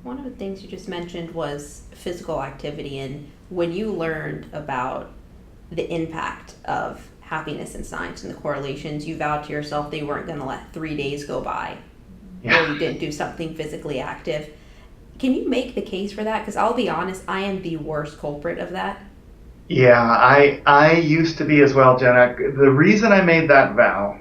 One of the things you just mentioned was physical activity, and when you learned about the impact of happiness in science and the correlations, you vowed to yourself that you weren't going to let 3 days go by where Yeah. you didn't do something physically active. Can you make the case for that? Because I'll be honest, I am the worst culprit of that. Yeah, I used to be as well, Jenna. The reason I made that vow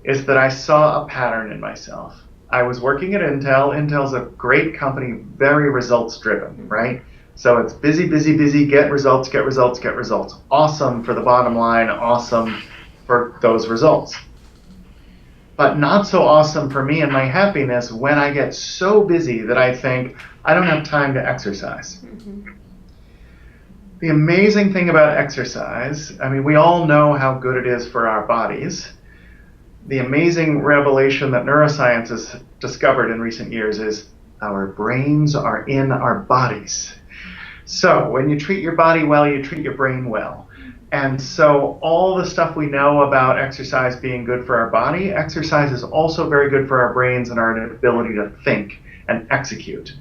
is that I saw a pattern in myself. I was working at Intel. Intel's a great company, very results driven, right? So it's busy, busy, busy, get results, get results, get results. Awesome for the bottom line, awesome for those results. But not so awesome for me and my happiness when I get so busy that I think I don't have time to exercise. Mm-hmm. The amazing thing about exercise, I mean, we all know how good it is for our bodies. The amazing revelation that neuroscience has discovered in recent years is our brains are in our bodies. So when you treat your body well, you treat your brain well. And so all the stuff we know about exercise being good for our body, exercise is also very good for our brains and our ability to think and execute.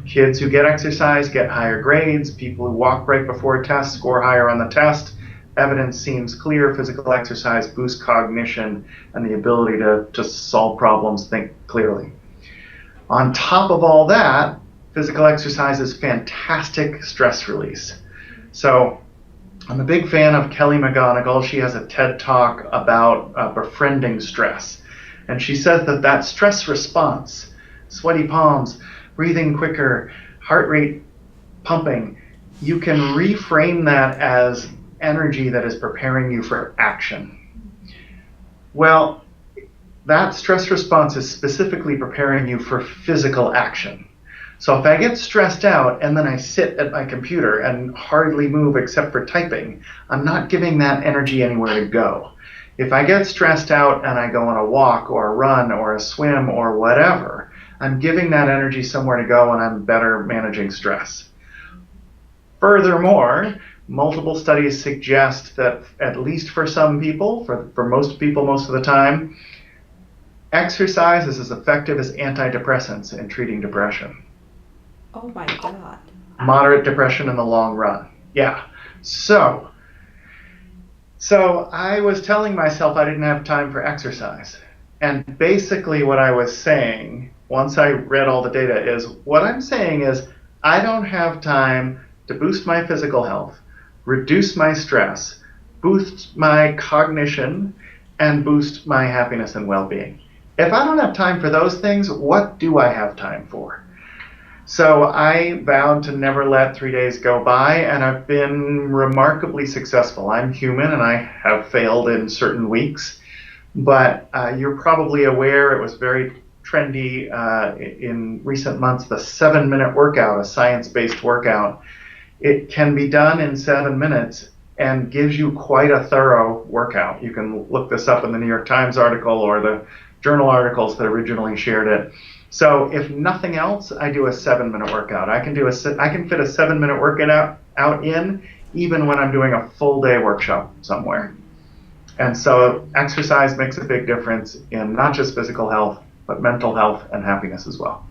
Kids who get exercise get higher grades. People who walk right before tests score higher on the test. Evidence seems clear. Physical exercise boosts cognition and the ability to solve problems, think clearly. On top of all that, physical exercise is fantastic stress release. So I'm a big fan of Kelly McGonigal. She has a TED talk about befriending stress. And she says that stress response, sweaty palms, breathing quicker, heart rate pumping, you can reframe that as energy that is preparing you for action. Well, that stress response is specifically preparing you for physical action. So if I get stressed out and then I sit at my computer and hardly move except for typing, I'm not giving that energy anywhere to go. If I get stressed out and I go on a walk or a run or a swim or whatever, I'm giving that energy somewhere to go and I'm better managing stress. Furthermore, multiple studies suggest that, at least for some people, for most people most of the time, exercise is as effective as antidepressants in treating depression. Oh my God. Moderate depression in the long run. Yeah. So I was telling myself I didn't have time for exercise. And basically what I was saying, once I read all the data, is what I'm saying is I don't have time to boost my physical health, reduce my stress, boost my cognition, and boost my happiness and well-being. If I don't have time for those things, what do I have time for? So I vowed to never let 3 days go by, and I've been remarkably successful. I'm human, and I have failed in certain weeks, but you're probably aware it was very trendy in recent months, the 7-minute workout, a science-based workout. It can be done in 7 minutes and gives you quite a thorough workout. You can look this up in the New York Times article or the journal articles that originally shared it. So if nothing else, I do a 7-minute workout. I can fit a 7-minute workout out in even when I'm doing a full day workshop somewhere. And so exercise makes a big difference in not just physical health, but mental health and happiness as well.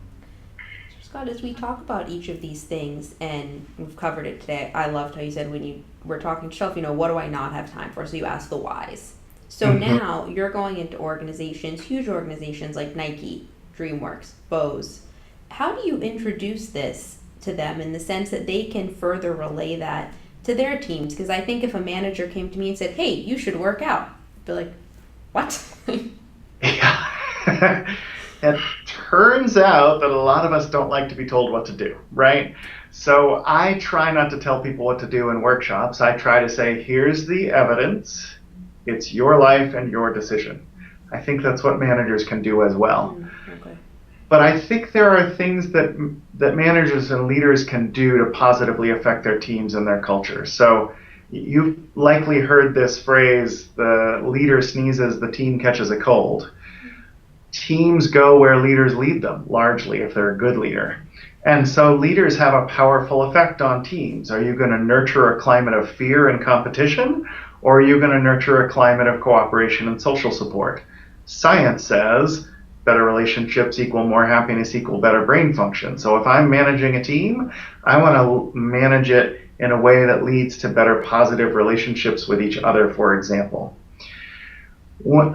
Scott, as we talk about each of these things, and we've covered it today, I loved how you said when you were talking to yourself, what do I not have time for? So you asked the whys. So now you're going into organizations, huge organizations like Nike, DreamWorks, Bose. How do you introduce this to them in the sense that they can further relay that to their teams? Because I think if a manager came to me and said, hey, you should work out, I'd be like, what? Yeah. It turns out that a lot of us don't like to be told what to do, right? So I try not to tell people what to do in workshops. I try to say, here's the evidence. It's your life and your decision. I think that's what managers can do as well. Okay. But I think there are things that managers and leaders can do to positively affect their teams and their culture. So you've likely heard this phrase, the leader sneezes, the team catches a cold. Teams go where leaders lead them, largely, if they're a good leader. And so leaders have a powerful effect on teams. Are you going to nurture a climate of fear and competition, or are you going to nurture a climate of cooperation and social support? Science says better relationships equal more happiness equal better brain function. So if I'm managing a team, I want to manage it in a way that leads to better positive relationships with each other, for example.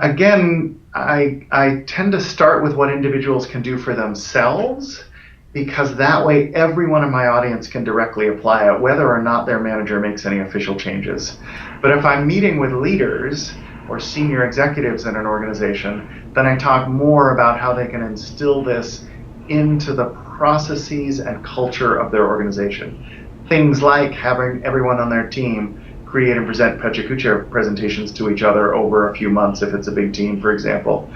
Again, I tend to start with what individuals can do for themselves, because that way everyone in my audience can directly apply it, whether or not their manager makes any official changes. But if I'm meeting with leaders or senior executives in an organization, then I talk more about how they can instill this into the processes and culture of their organization. Things like having everyone on their team create and present Pechakucha presentations to each other over a few months if it's a big team, for example,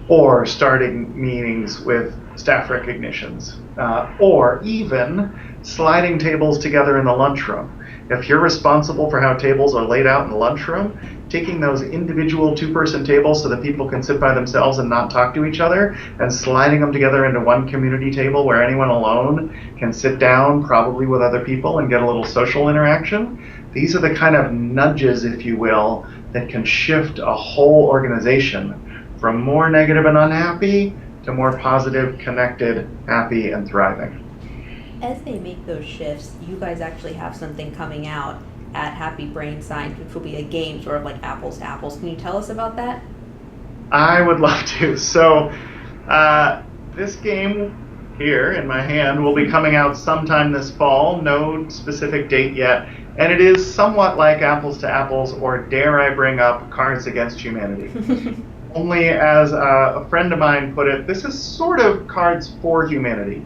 or starting meetings with staff recognitions, or even sliding tables together in the lunchroom. If you're responsible for how tables are laid out in the lunchroom, taking those individual two-person tables so that people can sit by themselves and not talk to each other, and sliding them together into one community table where anyone alone can sit down, probably with other people, and get a little social interaction. These are the kind of nudges, if you will, that can shift a whole organization from more negative and unhappy to more positive, connected, happy, and thriving. As they make those shifts, you guys actually have something coming out at Happy Brain Science, which will be a game sort of like apples to apples. Can you tell us about that? I would love to. So this game here in my hand will be coming out sometime this fall, no specific date yet, and it is somewhat like apples to apples, or dare I bring up Cards Against Humanity. Only, as a friend of mine put it, this is sort of Cards for Humanity.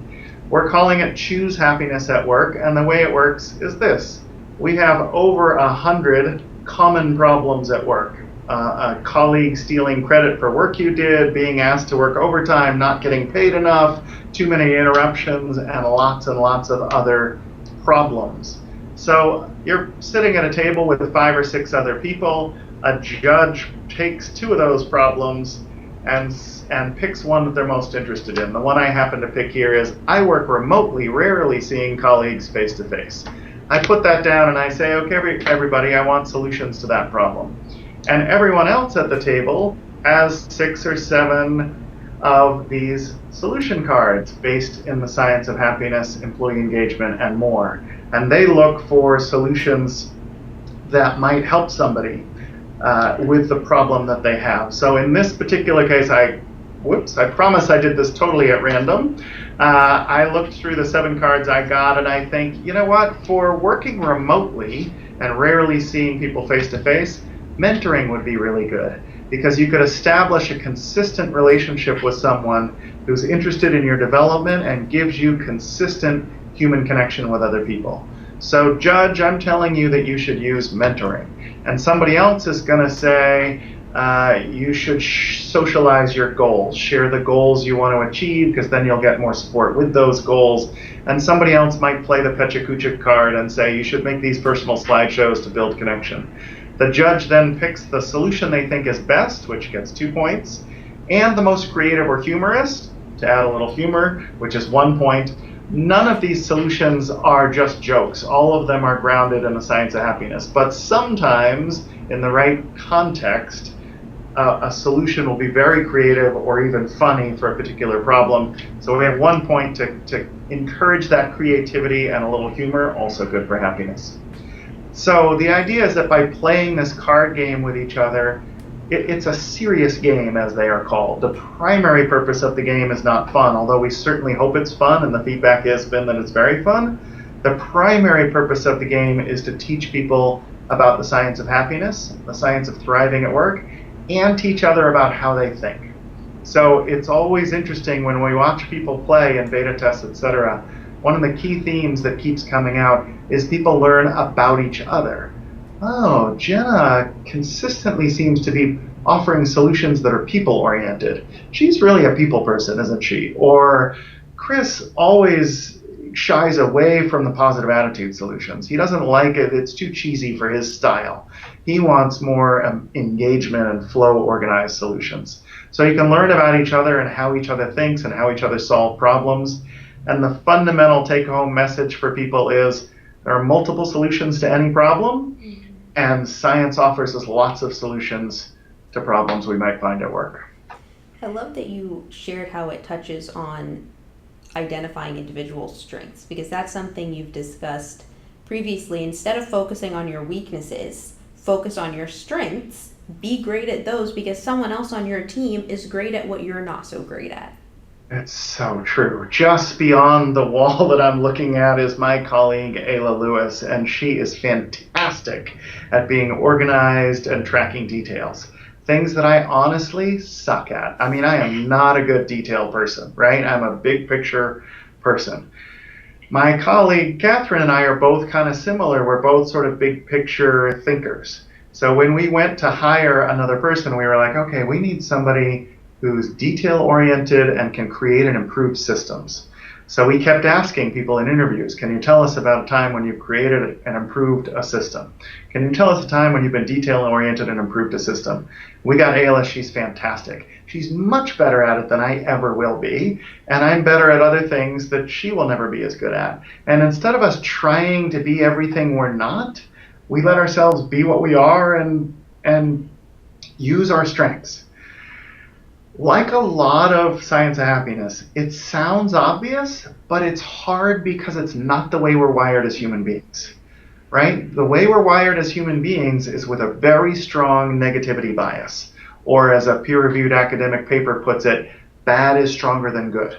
We're calling it Choose Happiness at Work, and the way it works is this. We have over 100 common problems at work. A colleague stealing credit for work you did, being asked to work overtime, not getting paid enough, too many interruptions, and lots of other problems. So you're sitting at a table with 5 or 6 other people. A judge takes 2 of those problems and picks one that they're most interested in. The one I happen to pick here is, I work remotely, rarely seeing colleagues face to face. I put that down and I say, okay, everybody, I want solutions to that problem. And everyone else at the table has 6 or 7 of these solution cards based in the science of happiness, employee engagement, and more. And they look for solutions that might help somebody with the problem that they have. So in this particular case, I promise I did this totally at random. I looked through the 7 cards I got, and I think, you know what, for working remotely and rarely seeing people face to face, mentoring would be really good, because you could establish a consistent relationship with someone who's interested in your development and gives you consistent human connection with other people. So, Judge, I'm telling you that you should use mentoring. And somebody else is going to say, you should socialize your goals, share the goals you want to achieve, because then you'll get more support with those goals. And somebody else might play the Pechakucha card and say, you should make these personal slideshows to build connection. The judge then picks the solution they think is best, which gets 2 points, and the most creative or humorous, to add a little humor, which is 1 point. None of these solutions are just jokes. All of them are grounded in the science of happiness. But sometimes, in the right context, a solution will be very creative or even funny for a particular problem. So we have 1 point to encourage that creativity and a little humor, also good for happiness. So the idea is that by playing this card game with each other, it's a serious game, as they are called. The primary purpose of the game is not fun, although we certainly hope it's fun, and the feedback has been that it's very fun. The primary purpose of the game is to teach people about the science of happiness, the science of thriving at work, and teach other about how they think. So it's always interesting when we watch people play in beta tests, etc. One of the key themes that keeps coming out is people learn about each other. Oh, Jenna consistently seems to be offering solutions that are people-oriented. She's really a people person, isn't she? Or Chris always shies away from the positive attitude solutions. He doesn't like it. It's too cheesy for his style. He wants more engagement and flow-organized solutions. So you can learn about each other and how each other thinks and how each other solve problems. And the fundamental take-home message for people is there are multiple solutions to any problem, and science offers us lots of solutions to problems we might find at work. I love that you shared how it touches on identifying individual strengths, because that's something you've discussed previously. Instead of focusing on your weaknesses, focus on your strengths, be great at those, because someone else on your team is great at what you're not so great at. It's so true. Just beyond the wall that I'm looking at is my colleague, Ayla Lewis, and she is fantastic at being organized and tracking details. Things that I honestly suck at. I mean, I am not a good detail person, right? I'm a big picture person. My colleague, Catherine, and I are both kind of similar. We're both sort of big picture thinkers. So when we went to hire another person, we were like, okay, we need somebody who's detail oriented and can create and improve systems. So we kept asking people in interviews, can you tell us about a time when you've created and improved a system? Can you tell us a time when you've been detail oriented and improved a system? We got Ayla, she's fantastic. She's much better at it than I ever will be, and I'm better at other things that she will never be as good at. And instead of us trying to be everything we're not, we let ourselves be what we are and use our strengths. Like a lot of science of happiness, it sounds obvious, but it's hard because it's not the way we're wired as human beings, right? The way we're wired as human beings is with a very strong negativity bias, or as a peer-reviewed academic paper puts it, bad is stronger than good.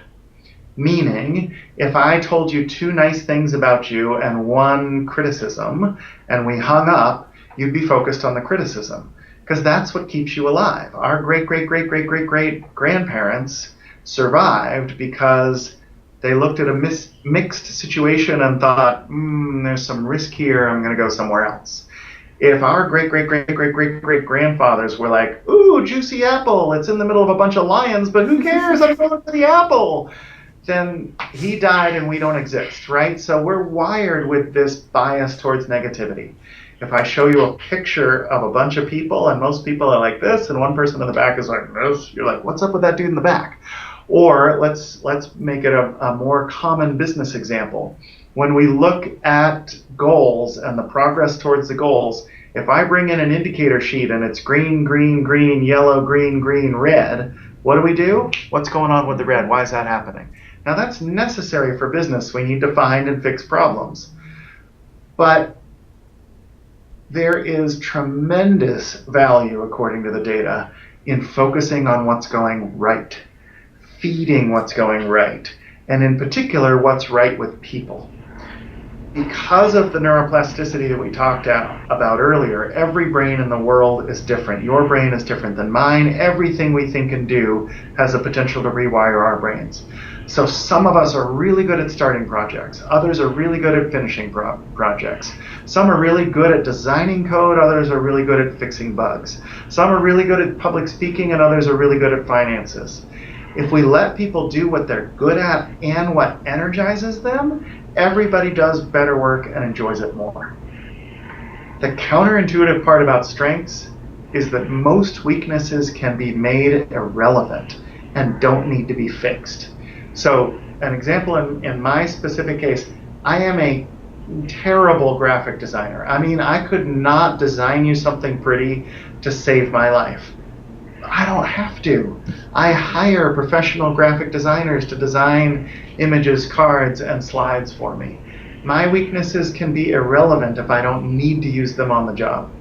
Meaning, if I told you 2 nice things about you and 1 criticism, and we hung up, you'd be focused on the criticism. Because that's what keeps you alive. Our great-great-great-great-great-great-grandparents survived because they looked at a mixed situation and thought, there's some risk here, I'm going to go somewhere else. If our great-great-great-great-great-great-grandfathers were like, ooh, juicy apple, it's in the middle of a bunch of lions, but who cares, I'm going for the apple, then he died and we don't exist, right? So we're wired with this bias towards negativity. If I show you a picture of a bunch of people and most people are like this and one person in the back is like this, you're like, what's up with that dude in the back? Or let's make it a more common business example. When we look at goals and the progress towards the goals, if I bring in an indicator sheet and it's green, green, green, yellow, green, green, red, what do? What's going on with the red? Why is that happening? Now that's necessary for business. We need to find and fix problems. But there is tremendous value, according to the data, in focusing on what's going right, feeding what's going right, and in particular, what's right with people. Because of the neuroplasticity that we talked about earlier, every brain in the world is different. Your brain is different than mine. Everything we think and do has the potential to rewire our brains. So some of us are really good at starting projects. Others are really good at finishing projects. Some are really good at designing code. Others are really good at fixing bugs. Some are really good at public speaking, and others are really good at finances. If we let people do what they're good at and what energizes them, everybody does better work and enjoys it more. The counterintuitive part about strengths is that most weaknesses can be made irrelevant and don't need to be fixed. So an example in my specific case, I am a terrible graphic designer. I mean, I could not design you something pretty to save my life. I don't have to. I hire professional graphic designers to design images, cards, and slides for me. My weaknesses can be irrelevant if I don't need to use them on the job.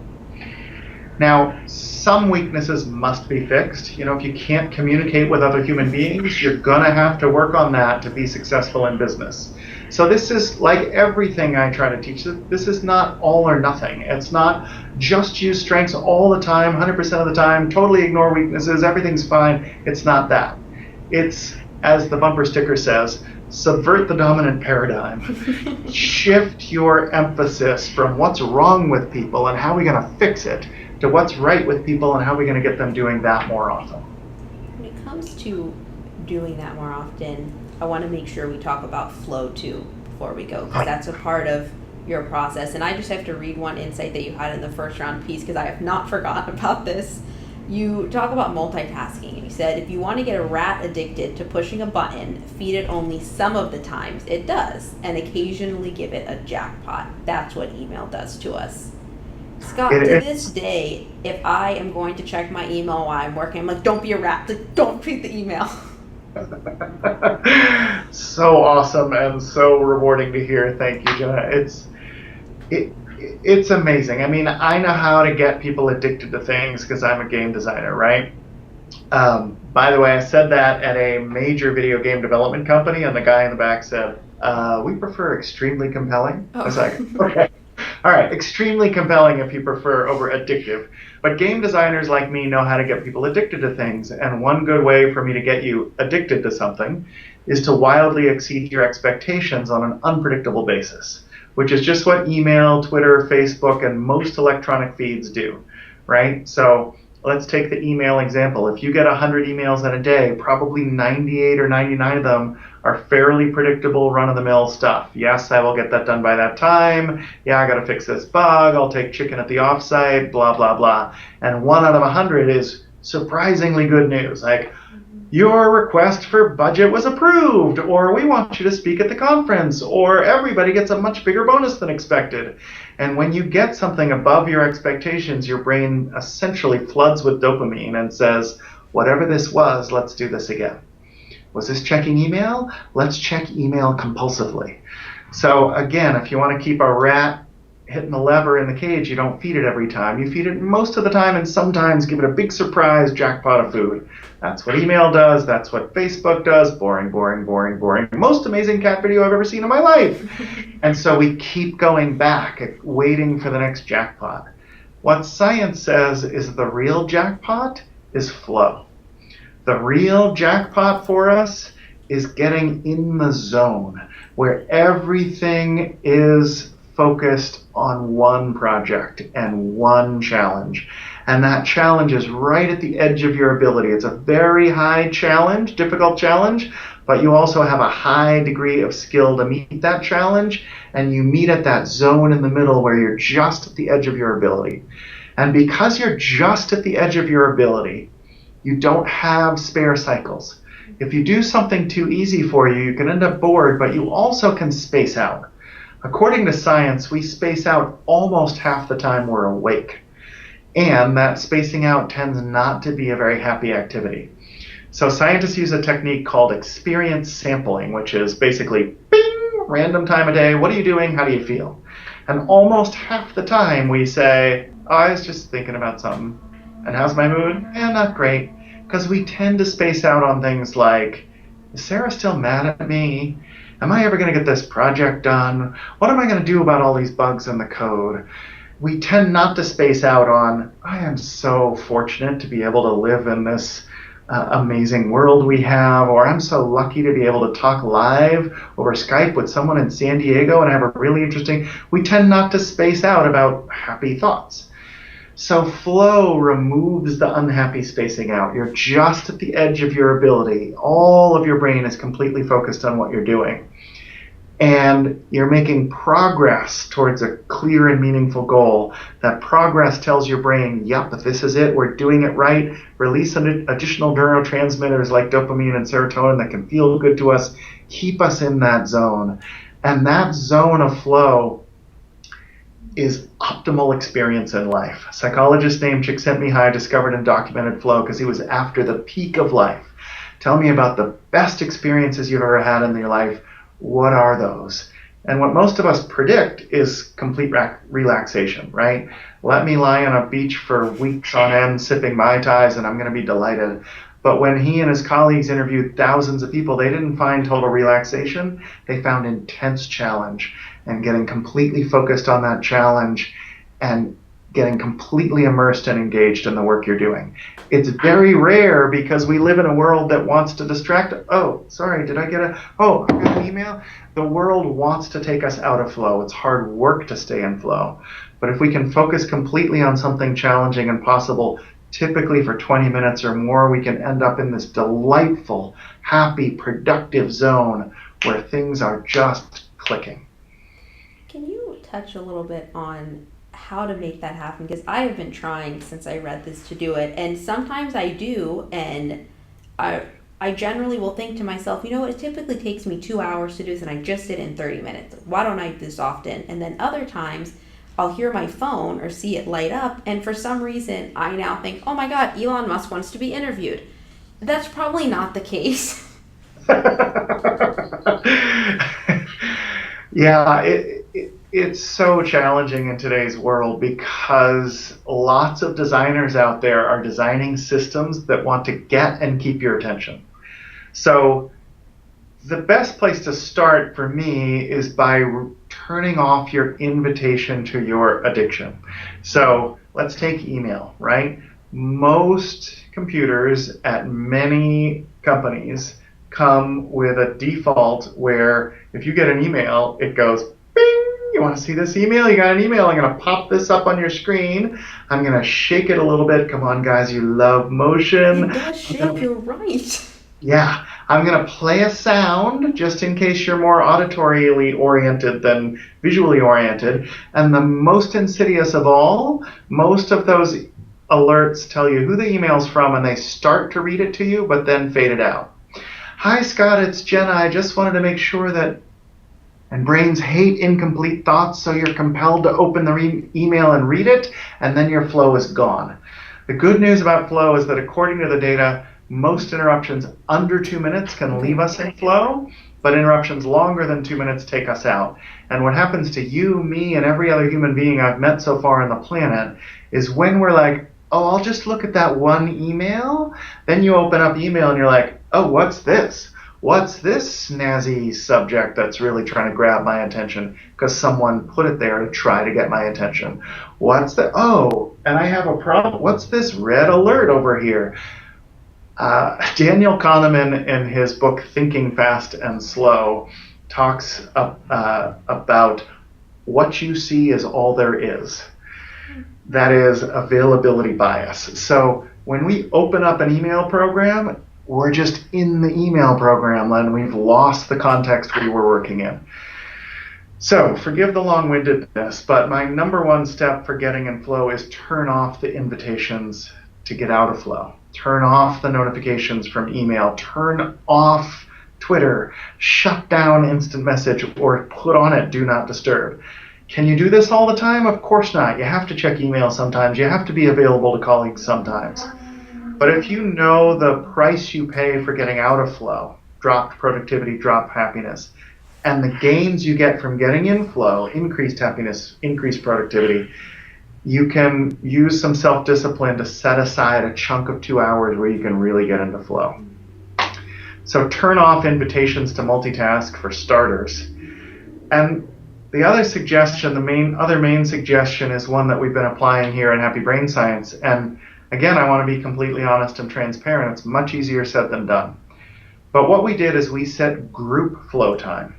Now, some weaknesses must be fixed. You know, if you can't communicate with other human beings, you're gonna have to work on that to be successful in business. So this is like everything I try to teach. This is not all or nothing. It's not just use strengths all the time, 100% of the time, totally ignore weaknesses, everything's fine. It's not that. It's, as the bumper sticker says, subvert the dominant paradigm. Shift your emphasis from what's wrong with people and how are we going to fix it to what's right with people and how are we going to get them doing that more often. When it comes to doing that more often, I want to make sure we talk about flow too before we go, because that's a part of your process. And I just have to read one insight that you had in the first round piece, because I have not forgotten about this. You talk about multitasking, and you said if you want to get a rat addicted to pushing a button, feed it only some of the times it does, and occasionally give it a jackpot. That's what email does to us. Scott, to this day, if I am going to check my email while I'm working, I'm like, don't be a rat. Like, don't read the email. So awesome and so rewarding to hear. Thank you, Jenna. It, it's amazing. I mean, I know how to get people addicted to things because I'm a game designer, right? By the way, I said that at a major video game development company, and the guy in the back said, "We prefer extremely compelling." I was like, "Okay, all right, extremely compelling if you prefer over addictive." But game designers like me know how to get people addicted to things, and one good way for me to get you addicted to something is to wildly exceed your expectations on an unpredictable basis, which is just what email, Twitter, Facebook, and most electronic feeds do, right? So let's take the email example. If you get 100 emails in a day, probably 98 or 99 of them are fairly predictable, run-of-the-mill stuff. Yes, I will get that done by that time. Yeah, I got to fix this bug. I'll take chicken at the offsite, blah, blah, blah. And 1 out of 100 is surprisingly good news. Like, your request for budget was approved, or we want you to speak at the conference, or everybody gets a much bigger bonus than expected. And when you get something above your expectations, your brain essentially floods with dopamine and says, whatever this was, let's do this again. Was this checking email? Let's check email compulsively. So again, if you want to keep a rat hitting the lever in the cage, you don't feed it every time. You feed it most of the time, and sometimes give it a big surprise jackpot of food. That's what email does. That's what Facebook does. Boring, boring, boring, boring. Most amazing cat video I've ever seen in my life. And so we keep going back, waiting for the next jackpot. What science says is the real jackpot is flow. The real jackpot for us is getting in the zone where everything is focused on one project and one challenge. And that challenge is right at the edge of your ability. It's a very high challenge, difficult challenge, but you also have a high degree of skill to meet that challenge, and you meet at that zone in the middle where you're just at the edge of your ability. And because you're just at the edge of your ability, you don't have spare cycles. If you do something too easy for you, you can end up bored, but you also can space out. According to science, we space out almost half the time we're awake. And that spacing out tends not to be a very happy activity. So scientists use a technique called experience sampling, which is basically, bing, random time of day, what are you doing, how do you feel? And almost half the time we say, oh, I was just thinking about something. And how's my mood? Not great. Because we tend to space out on things like, is Sarah still mad at me? Am I ever going to get this project done? What am I going to do about all these bugs in the code? We tend not to space out on, I am so fortunate to be able to live in this amazing world we have, or I'm so lucky to be able to talk live over Skype with someone in San Diego and have a really interesting, we tend not to space out about happy thoughts. So flow removes the unhappy spacing out. You're just at the edge of your ability. All of your brain is completely focused on what you're doing. And you're making progress towards a clear and meaningful goal. That progress tells your brain, yep, this is it, we're doing it right. Release additional neurotransmitters like dopamine and serotonin that can feel good to us. Keep us in that zone. And that zone of flow is optimal experience in life. A psychologist named Csikszentmihalyi discovered and documented flow because he was after the peak of life. Tell me about the best experiences you've ever had in your life. What are those? And what most of us predict is complete relaxation, right? Let me lie on a beach for weeks on end sipping Mai Tais and I'm going to be delighted. But when he and his colleagues interviewed thousands of people, they didn't find total relaxation. They found intense challenge and getting completely focused on that challenge and getting completely immersed and engaged in the work you're doing. It's very rare because we live in a world that wants to distract. Oh, sorry, I got an email? The world wants to take us out of flow. It's hard work to stay in flow. But if we can focus completely on something challenging and possible, typically for 20 minutes or more, we can end up in this delightful, happy, productive zone where things are just clicking. Can you touch a little bit on how to make that happen? Because I have been trying since I read this to do it, and sometimes I do, and I generally will think to myself, you know what, it typically takes me 2 hours to do this, and I just did it in 30 minutes. Why don't I do this often? And then other times, I'll hear my phone or see it light up, and for some reason, I now think, oh my God, Elon Musk wants to be interviewed. That's probably not the case. Yeah, it's so challenging in today's world because lots of designers out there are designing systems that want to get and keep your attention. So the best place to start for me is by turning off your invitation to your addiction. So let's take email, right? Most computers at many companies come with a default where if you get an email, it goes, bing, you want to see this email? You got an email. I'm going to pop this up on your screen. I'm going to shake it a little bit. Come on, guys, you love motion. It does shake, you're right. Yeah, I'm going to play a sound just in case you're more auditorily oriented than visually oriented. And the most insidious of all, most of those alerts tell you who the email's from and they start to read it to you, but then fade it out. Hi, Scott, it's Jenna. I just wanted to make sure that, and brains hate incomplete thoughts, so you're compelled to open the email and read it, and then your flow is gone. The good news about flow is that according to the data, most interruptions under 2 minutes can leave us in flow, but interruptions longer than 2 minutes take us out. And what happens to you, me, and every other human being I've met so far on the planet is when we're like, oh, I'll just look at that one email. Then you open up email and you're like, oh, what's this? What's this snazzy subject that's really trying to grab my attention because someone put it there to try to get my attention? What's that? Oh, and I have a problem. What's this red alert over here? Daniel Kahneman, in his book Thinking Fast and Slow, talks about what you see is all there is. That is availability bias. So when we open up an email program, we're just in the email program and we've lost the context we were working in. So forgive the long-windedness, but my number one step for getting in flow is turn off the invitations to get out of flow. Turn off the notifications from email. Turn off Twitter. Shut down instant message or put on it do not disturb. Can you do this all the time? Of course not. You have to check email sometimes. You have to be available to colleagues sometimes. But if you know the price you pay for getting out of flow, dropped productivity, dropped happiness, and the gains you get from getting in flow, increased happiness, increased productivity, you can use some self-discipline to set aside a chunk of 2 hours where you can really get into flow. So turn off invitations to multitask for starters. And the other suggestion, the other main suggestion is one that we've been applying here in Happy Brain Science. And again, I want to be completely honest and transparent. It's much easier said than done. But what we did is we set group flow time.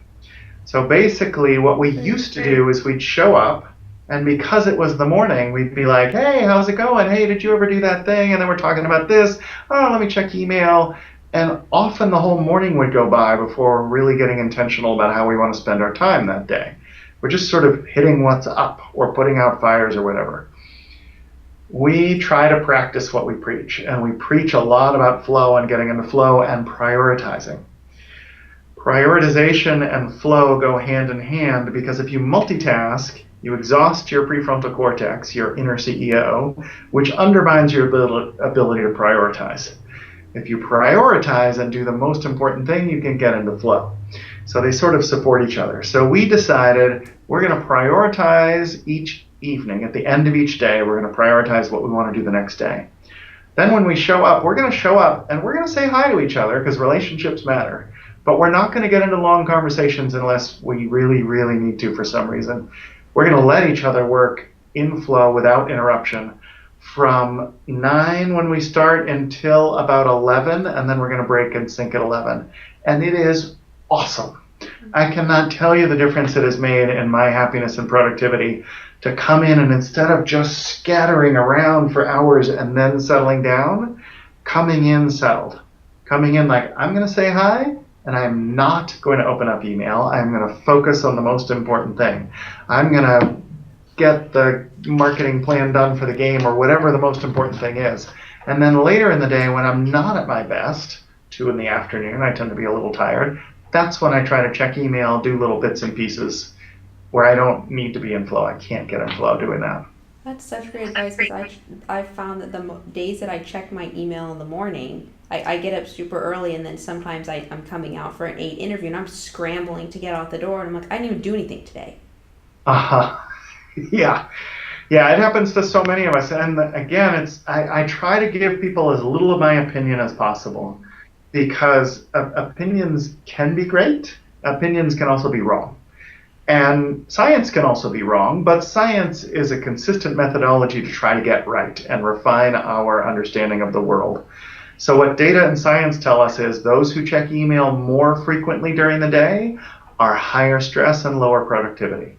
So basically what we used to do is we'd show up, and because it was the morning, we'd be like, hey, how's it going? Hey, did you ever do that thing? And then we're talking about this. Oh, let me check email. And often the whole morning would go by before really getting intentional about how we want to spend our time that day. We're just sort of hitting what's up or putting out fires or whatever. We try to practice what we preach, and we preach a lot about flow and getting into flow and prioritizing. Prioritization and flow go hand in hand because if you multitask, you exhaust your prefrontal cortex, your inner CEO, which undermines your ability to prioritize. If you prioritize and do the most important thing, you can get into flow. So they sort of support each other. So we decided we're going to prioritize each evening. At the end of each day, we're going to prioritize what we want to do the next day. Then when we show up, we're going to show up and we're going to say hi to each other because relationships matter. But we're not going to get into long conversations unless we really, really need to for some reason. We're going to let each other work in flow without interruption from 9 when we start until about 11, and then we're going to break and sync at 11. And it is awesome. I cannot tell you the difference it has made in my happiness and productivity to come in and instead of just scattering around for hours and then settling down, coming in settled. Coming in like, I'm going to say hi, and I'm not going to open up email. I'm going to focus on the most important thing. I'm going to get the marketing plan done for the game or whatever the most important thing is. And then later in the day when I'm not at my best, 2 in the afternoon, I tend to be a little tired, that's when I try to check email, do little bits and pieces, where I don't need to be in flow. I can't get in flow doing that. That's such great advice because I found that the days that I check my email in the morning, I get up super early and then sometimes I'm coming out for an 8 interview and I'm scrambling to get out the door and I'm like, I didn't even do anything today. Uh-huh. Yeah. Yeah, it happens to so many of us. And again, I try to give people as little of my opinion as possible because opinions can be great. Opinions can also be wrong. And science can also be wrong, but science is a consistent methodology to try to get right and refine our understanding of the world. So what data and science tell us is those who check email more frequently during the day are higher stress and lower productivity.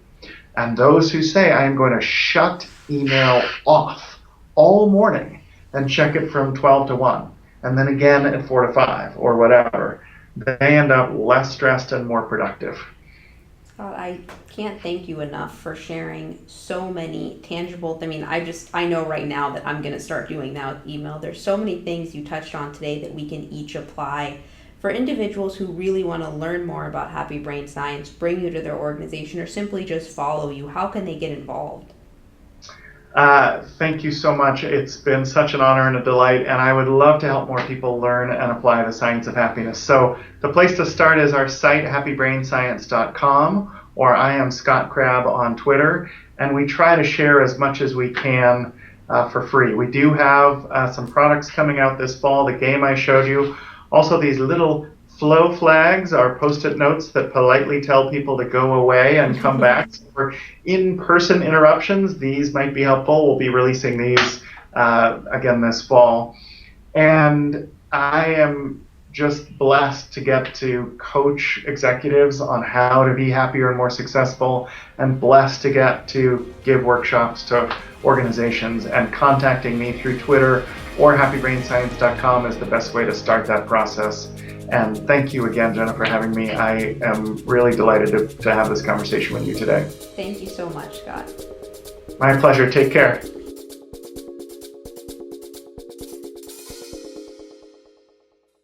And those who say, I am going to shut email off all morning and check it from 12 to 1, and then again at 4 to 5 or whatever, they end up less stressed and more productive. Scott, I can't thank you enough for sharing so many tangible. I know right now that I'm going to start doing that with email. There's so many things you touched on today that we can each apply for individuals who really want to learn more about Happy Brain Science, bring you to their organization, or simply just follow you. How can they get involved? Thank you so much. It's been such an honor and a delight, and I would love to help more people learn and apply the science of happiness. So the place to start is our site, happybrainscience.com, or I am Scott Crab on Twitter, and we try to share as much as we can for free. We do have some products coming out this fall, the game I showed you. Also, these little flow flags are Post-it notes that politely tell people to go away and come back. So for in-person interruptions, these might be helpful. We'll be releasing these again this fall. And I am just blessed to get to coach executives on how to be happier and more successful, and blessed to get to give workshops to organizations. And contacting me through Twitter or happybrainscience.com is the best way to start that process. And thank you again, Jenna, for having me. I am really delighted to have this conversation with you today. Thank you so much, Scott. My pleasure. Take care.